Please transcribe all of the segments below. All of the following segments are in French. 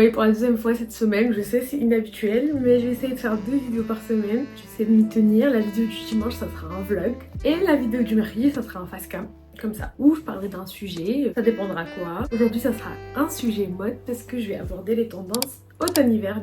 voyez pour la deuxième fois cette semaine. Je sais c'est inhabituel mais je vais essayer de faire 2 vidéos par semaine. Je vais essayer de m'y tenir. La vidéo du dimanche ça sera un vlog et la vidéo du mercredi ça sera un face cam. Comme ça, où je parlerai d'un sujet, ça dépendra quoi. Aujourd'hui ça sera un sujet mode parce que je vais aborder les tendances automne-hiver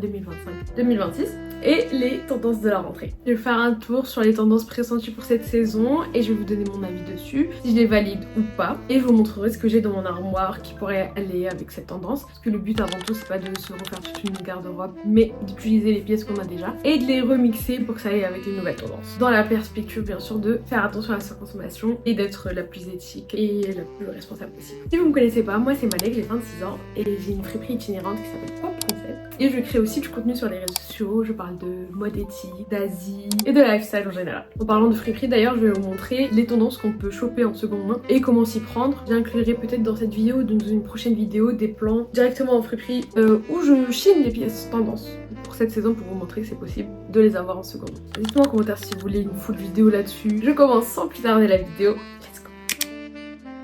2025-2026 et les tendances de la rentrée. Je vais faire un tour sur les tendances pressenties pour cette saison et je vais vous donner mon avis dessus, si je les valide ou pas. Et je vous montrerai ce que j'ai dans mon armoire qui pourrait aller avec cette tendance. Parce que le but avant tout c'est pas de se refaire toute une garde-robe mais d'utiliser les pièces qu'on a déjà et de les remixer pour que ça aille avec les nouvelles tendances. Dans la perspective bien sûr de faire attention à la surconsommation et d'être la plus éthique et la plus responsable possible. Si vous me connaissez pas, moi c'est Malek, j'ai 26 ans et j'ai une friperie itinérante qui s'appelle Pop Concept. Et je crée aussi du contenu sur les réseaux sociaux, je parle de mode éthique, d'Asie et de lifestyle en général. En parlant de friperie d'ailleurs, je vais vous montrer les tendances qu'on peut choper en seconde main et comment s'y prendre. J'inclurai peut-être dans cette vidéo ou dans une prochaine vidéo des plans directement en friperie où je chine les pièces tendances pour cette saison pour vous montrer que c'est possible de les avoir en seconde main. Dites-moi en commentaire si vous voulez une full vidéo là-dessus. Je commence sans plus tarder la vidéo.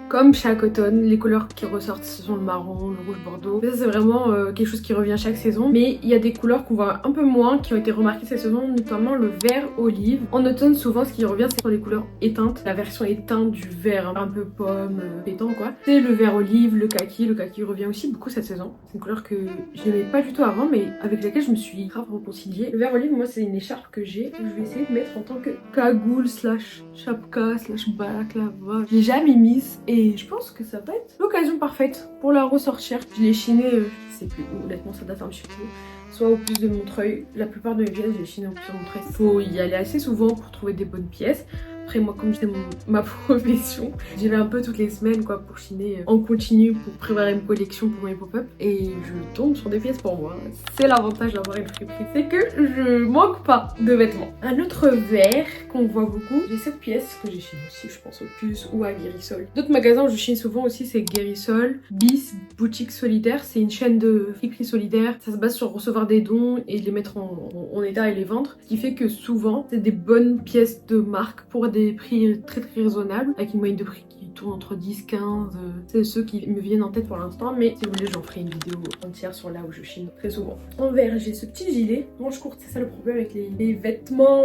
Comme chaque automne, les couleurs qui ressortent ce sont le marron, le rouge bordeaux. Ça c'est vraiment quelque chose qui revient chaque saison. Mais il y a des couleurs qu'on voit un peu moins, qui ont été remarquées cette saison, notamment le vert olive. En automne, souvent ce qui revient c'est sur les couleurs éteintes. La version éteinte du vert, un peu pomme, pétant quoi. C'est le vert olive, le kaki. Le kaki revient aussi beaucoup cette saison. C'est une couleur que je n'aimais pas du tout avant, mais avec laquelle je me suis grave réconciliée. Le vert olive, moi c'est une écharpe que j'ai. Je vais essayer de mettre en tant que cagoule slash chapka slash balaclava. Je l'ai jamais mise et je pense que ça va être l'occasion parfaite pour la ressortir. Je l'ai chiné, je sais plus où, honnêtement ça date un petit peu. Soit au plus de Montreuil. La plupart de mes pièces, je les chine au plus de Montreuil. Faut y aller assez souvent pour trouver des bonnes pièces. Après moi comme c'est ma profession, j'y vais un peu toutes les semaines quoi pour chiner en continu pour préparer une collection pour mes pop-up et je tombe sur des pièces pour moi. C'est l'avantage d'avoir une friperie, c'est que je manque pas de vêtements. Un autre vert qu'on voit beaucoup, j'ai cette pièce que j'ai chiné aussi je pense au Puce ou à Guérissol. D'autres magasins où je chine souvent aussi c'est Guérissol, Bis, Boutique Solidaire, c'est une chaîne de friperie solidaire. Ça se base sur recevoir des dons et les mettre en état et les vendre. Ce qui fait que souvent c'est des bonnes pièces de marque pour des prix très raisonnables avec une moyenne de prix qui tourne entre 10-15. C'est ceux qui me viennent en tête pour l'instant mais si vous voulez j'en ferai une vidéo entière sur là où je chine très souvent. En vert j'ai ce petit gilet, manche courte, c'est ça le problème avec les vêtements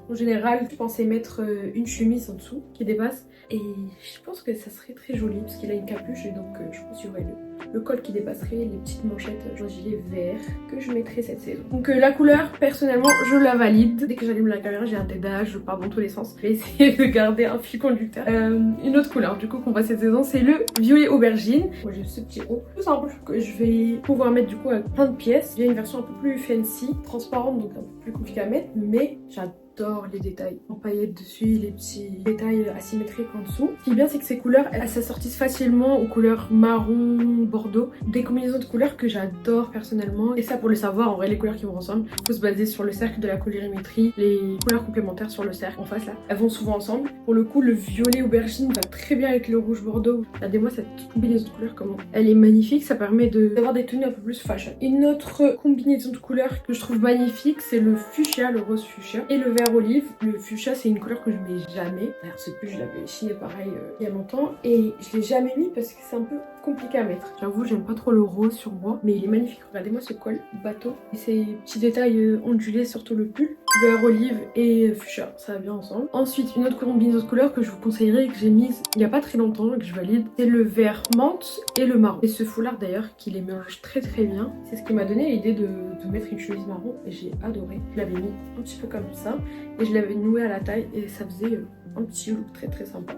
en général. Je pensais mettre une chemise en dessous qui dépasse et je pense que ça serait très joli parce qu'il a une capuche et donc je pense qu'il y aurait le col qui dépasserait, les petites manchettes, genre gilet vert que je mettrai cette saison. Donc la couleur personnellement je la valide. Dès que j'allume la caméra j'ai un dédage, je pars dans tous les sens. Je vais essayer de garder un fil conducteur. Une autre couleur du coup qu'on voit cette saison c'est le violet aubergine. Moi j'ai ce petit haut tout simple que je vais pouvoir mettre du coup avec plein de pièces. J'ai une version un peu plus fancy, transparente donc un peu plus compliquée à mettre mais j'adore les détails en paillettes dessus, les petits détails asymétriques en dessous. Ce qui est bien c'est que ces couleurs elles s'assortissent facilement aux couleurs marron, bordeaux, des combinaisons de couleurs que j'adore personnellement et ça pour le savoir en vrai les couleurs qui vont ensemble, il faut se baser sur le cercle de la colorimétrie, les couleurs complémentaires sur le cercle en face là, elles vont souvent ensemble. Pour le coup le violet aubergine va très bien avec le rouge bordeaux. Regardez-moi cette combinaison de couleurs comment elle est magnifique, ça permet d'avoir des tenues un peu plus fashion. Une autre combinaison de couleurs que je trouve magnifique c'est le fuchsia, le rose fuchsia et le vert olive. Le fuchsia c'est une couleur que je mets jamais. D'ailleurs ce pull je l'avais chiné pareil il y a longtemps et je l'ai jamais mis parce que c'est un peu compliqué à mettre. J'avoue j'aime pas trop le rose sur moi mais il est magnifique. Regardez-moi ce col bateau et ces petits détails ondulés surtout le pull. Vert olive et fuchsia ça va bien ensemble. Ensuite une autre combinaison de couleurs que je vous conseillerais et que j'ai mise il y a pas très longtemps et que je valide c'est le vert menthe et le marron. Et ce foulard d'ailleurs qui les mélange très bien. C'est ce qui m'a donné l'idée de mettre une chemise marron et j'ai adoré. Je l'avais mis un petit peu comme ça et je l'avais noué à la taille et ça faisait un petit look très sympa.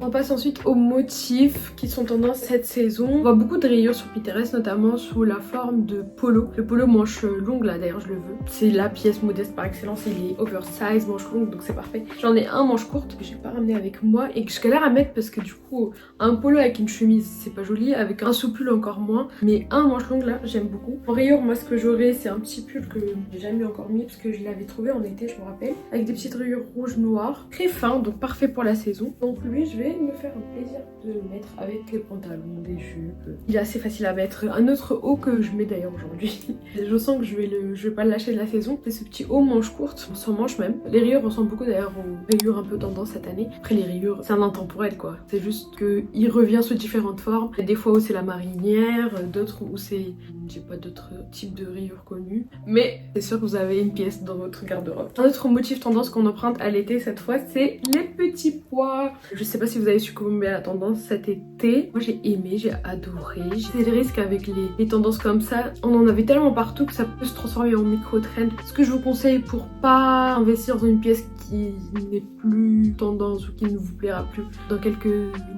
On passe ensuite aux motifs qui sont tendance cette saison. On voit beaucoup de rayures sur Pinterest, notamment sous la forme de polo. Le polo manche longue là d'ailleurs je le veux. C'est la pièce modeste par excellence, il est oversize, manche longue donc c'est parfait. J'en ai un manche courte que j'ai pas ramené avec moi et que je galère à mettre parce que du coup un polo avec une chemise c'est pas joli, avec un sous-pull encore moins. Mais un manche longue là j'aime beaucoup. En rayures moi ce que j'aurais c'est un petit pull que j'ai jamais encore mis parce que je l'avais trouvé en été je me rappelle. Avec des petites rayures rouges noires, très fin donc parfait pour la saison. Donc lui je vais vais me faire un plaisir de le mettre avec les pantalons, des jupes. Il est assez facile à mettre. Un autre haut que je mets d'ailleurs aujourd'hui. Je sens que je vais pas le lâcher de la saison. C'est ce petit haut manche courte, sans manche même. Les rayures ressemblent beaucoup d'ailleurs aux rayures un peu tendance cette année. Après les rayures, c'est un intemporel quoi. C'est juste qu'il revient sous différentes formes. Il y a des fois où c'est la marinière, d'autres où c'est... J'ai pas d'autres types de rayures connus. Mais c'est sûr que vous avez une pièce dans votre garde-robe. Un autre motif tendance qu'on emprunte à l'été cette fois, c'est les petits pois. Je sais pas si vous avez succombé à la tendance cet été. Moi j'ai aimé, j'ai adoré. C'est le risque avec les tendances comme ça. On en avait tellement partout que ça peut se transformer en micro-trend. Ce que je vous conseille pour pas investir dans une pièce qui n'est plus tendance ou qui ne vous plaira plus dans quelques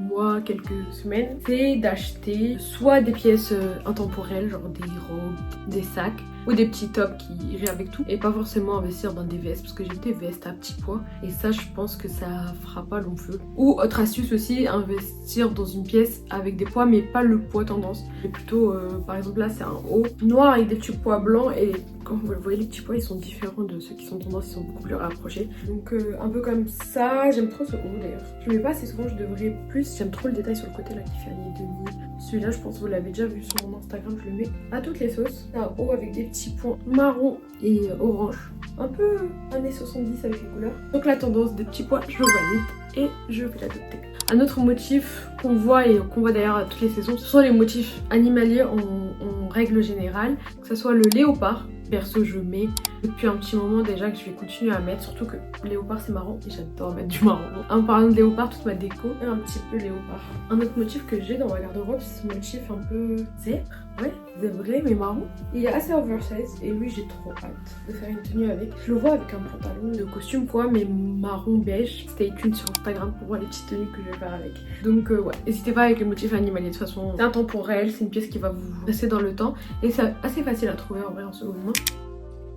mois, quelques semaines, c'est d'acheter soit des pièces intemporelles, genre des robes, des sacs, ou des petits tops qui iraient avec tout, et pas forcément investir dans des vestes, parce que j'ai des vestes à petits pois et ça je pense que ça fera pas long feu. Ou autre astuce aussi, investir dans une pièce avec des pois mais pas le pois tendance, mais plutôt par exemple là c'est un haut noir avec des petits pois blancs, et quand vous le voyez les petits pois ils sont différents de ceux qui sont tendance, ils sont beaucoup plus rapprochés, donc un peu comme ça. J'aime trop ce haut d'ailleurs, je le mets pas assez souvent, je devrais plus. J'aime trop le détail sur le côté là qui fait un demi. Celui-là je pense que vous l'avez déjà vu sur mon Instagram, je le mets à toutes les sauces. C'est un haut avec des petits points marron et orange, un peu années 70 avec les couleurs. Donc la tendance des petits pois, je le valide et je vais l'adopter. Un autre motif qu'on voit et qu'on voit d'ailleurs à toutes les saisons, ce sont les motifs animaliers en règle générale, que ce soit le léopard. Perso je mets depuis un petit moment déjà, que je vais continuer à mettre, surtout que le léopard c'est marrant et j'adore mettre du marron. En parlant de léopard, toute ma déco est un petit peu léopard. Un autre motif que j'ai dans ma garde-robe, c'est ce motif un peu zèbre, ouais, zébré mais marron. Il est assez oversize et lui j'ai trop hâte de faire une tenue avec. Je le vois avec un pantalon de costume quoi, mais marron beige. Stay tuned sur Instagram pour voir les petites tenues que je vais faire avec. Donc ouais, n'hésitez pas avec les motifs animaliers, de toute façon c'est intemporel, c'est une pièce qui va vous rester dans le temps et c'est assez facile à trouver en vrai en seconde main.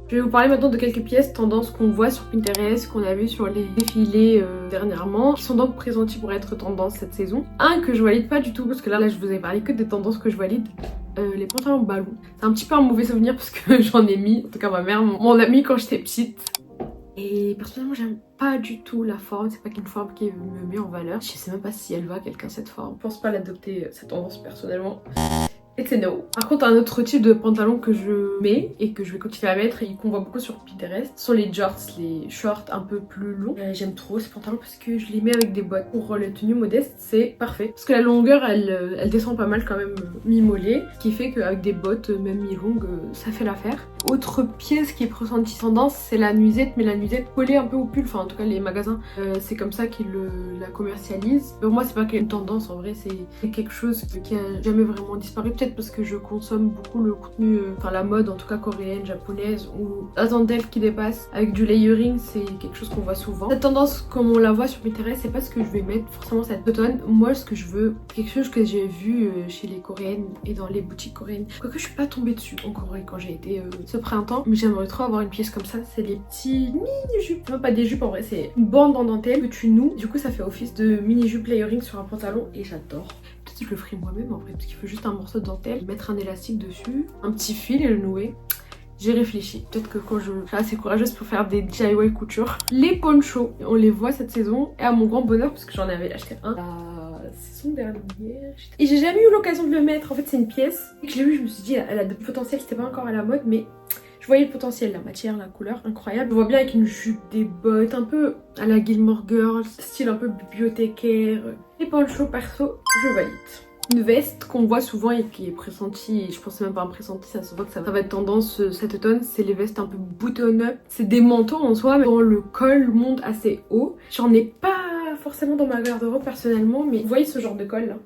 Je vais vous parler maintenant de quelques pièces tendances qu'on voit sur Pinterest, qu'on a vu sur les défilés dernièrement, qui sont donc présentés pour être tendance cette saison. Un que je valide pas du tout, parce que là je vous ai parlé que des tendances que je valide. Les pantalons ballons. C'est un petit peu un mauvais souvenir parce que j'en ai mis, en tout cas ma mère m'en a mis quand j'étais petite. Et personnellement j'aime pas du tout la forme, c'est pas qu'une forme qui me met en valeur. Je sais même pas si elle va à quelqu'un cette forme. Je pense pas l'adopter cette tendance personnellement. Et c'est no. Par contre un autre type de pantalon que je mets et que je vais continuer à mettre et qu'on voit beaucoup sur Pinterest sont les jorts, les shorts un peu plus longs. J'aime trop ces pantalons parce que je les mets avec des bottes. Pour les tenues modestes c'est parfait parce que la longueur elle descend pas mal quand même mi-mollet, ce qui fait qu'avec des bottes même mi-longues ça fait l'affaire. Autre pièce qui est pressentie tendance, c'est la nuisette, mais la nuisette collée un peu au pull, enfin en tout cas les magasins c'est comme ça qu'ils la commercialisent. Pour moi c'est pas une tendance en vrai, c'est quelque chose qui a jamais vraiment disparu, peut-être parce que je consomme beaucoup le contenu, enfin la mode en tout cas coréenne, japonaise, ou la dentelle qui dépasse avec du layering, c'est quelque chose qu'on voit souvent. Cette tendance comme on la voit sur Pinterest, c'est pas ce que je vais mettre forcément cet automne. Moi ce que je veux, quelque chose que j'ai vu chez les coréennes et dans les boutiques coréennes, quoique je suis pas tombée dessus en Corée quand j'ai été ce printemps, mais j'aimerais trop avoir une pièce comme ça. C'est des petits mini-jupes, non pas des jupes en vrai, c'est une bande en dentelle que tu noues, du coup ça fait office de mini-jupe layering sur un pantalon et j'adore. Peut-être que je le ferai moi-même en vrai, parce qu'il faut juste un morceau de dentelle, mettre un élastique dessus, un petit fil et le nouer. J'ai réfléchi, peut-être que quand je serai assez courageuse pour faire des DIY couture. Les ponchos, on les voit cette saison et à mon grand bonheur parce que j'en avais acheté un la saison dernière et j'ai jamais eu l'occasion de le mettre. En fait c'est une pièce et que je l'ai vue, je me suis dit elle a de potentiel, c'était pas encore à la mode mais je voyais le potentiel, la matière, la couleur, incroyable. Je vois bien avec une jupe, des bottes, un peu à la Gilmore Girls, style un peu bibliothécaire. Les ponchos perso, je valide. Une veste qu'on voit souvent et qui est pressentie, et je pense même pas un pressenti, ça se voit que ça va être tendance cet automne, c'est les vestes un peu button-up. C'est des manteaux en soi, mais dont le col monte assez haut. J'en ai pas forcément dans ma garde-robe personnellement, mais vous voyez ce genre de col là?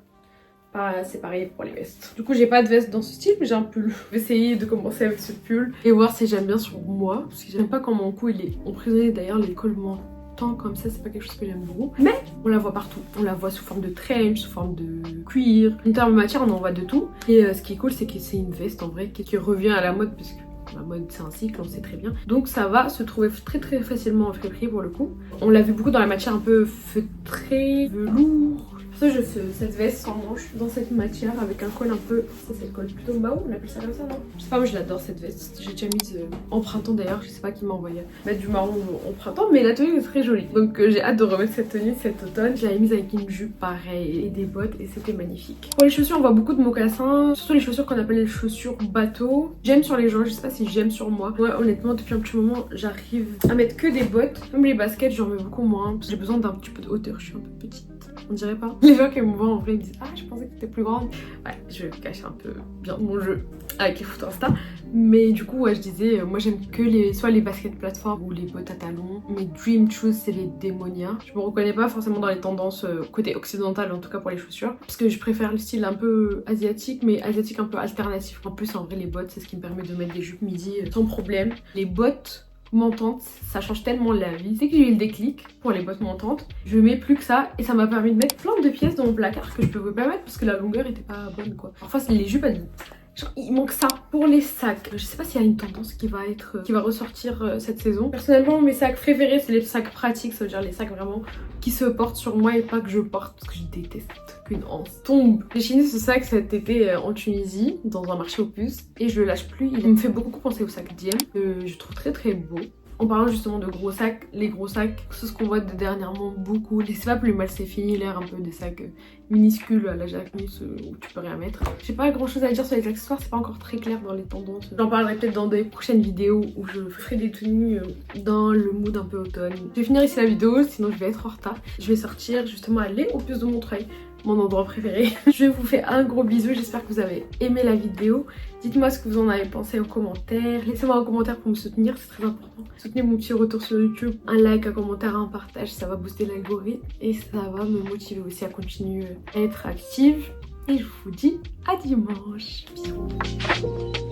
C'est pareil pour les vestes. Du coup j'ai pas de veste dans ce style mais j'ai un pull. Je vais essayer de commencer avec ce pull et voir si j'aime bien sur moi, parce que j'aime pas quand mon cou il est emprisonné. D'ailleurs les cols montants comme ça c'est pas quelque chose que j'aime beaucoup, mais on la voit partout. On la voit sous forme de trench, sous forme de cuir. En termes de matière on en voit de tout et ce qui est cool c'est que c'est une veste en vrai qui revient à la mode parce que la mode c'est un cycle, on sait très bien. Donc ça va se trouver très facilement en friperie pour le coup. On l'a vu beaucoup dans la matière un peu feutrée, velours. Ça je fais cette veste sans manches dans cette matière avec un col un peu... Ça c'est le col plutôt Mao, on appelle ça comme ça non? Je sais pas, moi je l'adore cette veste. J'ai déjà mise en printemps d'ailleurs, je sais pas qui m'a envoyé mettre du marron en printemps, mais la tenue est très jolie. Donc j'ai hâte de remettre cette tenue cet automne. Je l'avais mise avec une jupe pareil et des bottes et c'était magnifique. Pour les chaussures on voit beaucoup de mocassins, surtout les chaussures qu'on appelle les chaussures bateau. J'aime sur les gens, je sais pas si j'aime sur moi. Ouais honnêtement depuis un petit moment j'arrive à mettre que des bottes. Même les baskets j'en mets beaucoup moins parce que j'ai besoin d'un petit peu de hauteur, je suis un peu petite. On dirait pas. Les gens qui me voient en vrai ils me disent ah je pensais que t'étais plus grande. Ouais je cache un peu bien mon jeu avec les photos Insta. Mais du coup ouais je disais moi j'aime que soit les baskets plateforme ou les bottes à talons. Mes dream shoes c'est les Démonia. Je me reconnais pas forcément dans les tendances côté occidental en tout cas pour les chaussures. Parce que je préfère le style un peu asiatique mais asiatique un peu alternatif. En plus en vrai les bottes c'est ce qui me permet de mettre des jupes midi sans problème. Les bottes montantes, ça change tellement la vie. C'est que j'ai eu le déclic pour les bottes montantes. Je mets plus que ça et ça m'a permis de mettre plein de pièces dans mon placard que je pouvais pas mettre parce que la longueur était pas bonne quoi. Parfois les jupes elles... Genre, il manque ça. Pour les sacs, je sais pas s'il y a une tendance qui va ressortir cette saison. Personnellement mes sacs préférés c'est les sacs pratiques, ça veut dire les sacs vraiment qui se portent sur moi et pas que je porte parce que je déteste qu'une anse tombe. J'ai chiné ce sac cet été en Tunisie dans un marché aux puces et je le lâche plus. Il me fait beaucoup penser au sac Diem que je trouve très très beau. En parlant justement de gros sacs, les gros sacs, c'est ce qu'on voit dernièrement beaucoup. C'est pas plus mal, c'est fini, l'air un peu des sacs minuscules à la Jacquemus où tu peux rien mettre. J'ai pas grand chose à dire sur les accessoires, c'est pas encore très clair dans les tendances. J'en parlerai peut-être dans des prochaines vidéos où je ferai des tenues dans le mood un peu automne. Je vais finir ici la vidéo, sinon je vais être en retard. Je vais sortir justement aller au puces de Montreuil, mon endroit préféré. Je vous fais un gros bisou, j'espère que vous avez aimé la vidéo. Dites-moi ce que vous en avez pensé en commentaire. Laissez-moi un commentaire pour me soutenir, c'est très important. Soutenez mon petit retour sur YouTube. Un like, un commentaire, un partage, ça va booster l'algorithme et ça va me motiver aussi à continuer à être active. Et je vous dis à dimanche. Bisous.